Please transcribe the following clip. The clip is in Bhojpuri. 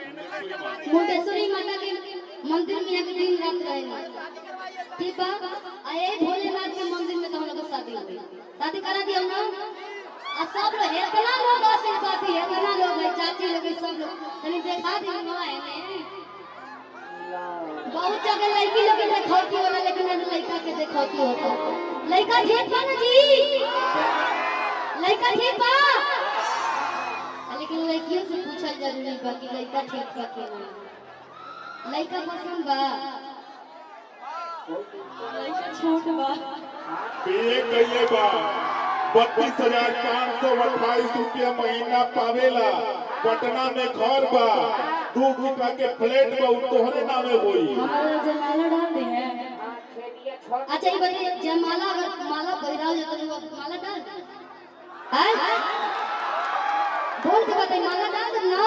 मुंडेश्वरी माता के मंदिर में एक दिन रात रहे। ठीक बा, आए भोलेनाथ के मंदिर में तो हम लोग शादी हो गई। शादी करा दिया ना, और सब लोग इतना लोग आशीर्वाद है, इतना लोग है, चाची लोग सब लोग तनी देखा दी ना है। बहुत जगह लड़की लोग देखौती होला, लेकिन लड़का के देखौती होता। लड़का ठीक बा ना जी, लड़का ठीक बा, लेकिन लड़कियों से पूछल जरूरी बा कि लड़का ठीक बा कि नहीं। लड़का पसंद बा, लड़का छोट बा, बीए कइले बा, 32,528 रुपया महीना पावेला, पटना में घर बा, 2 बीघा के फ्लैट बा, तोहरे नामे होई। हमारा जयमाला डाल दे है। अच्छा ये बताइए, जयमाला अगर माला पहिराओ जाता है वो माला डाल दे है? बोल के बताइए, माला डाल दे ना।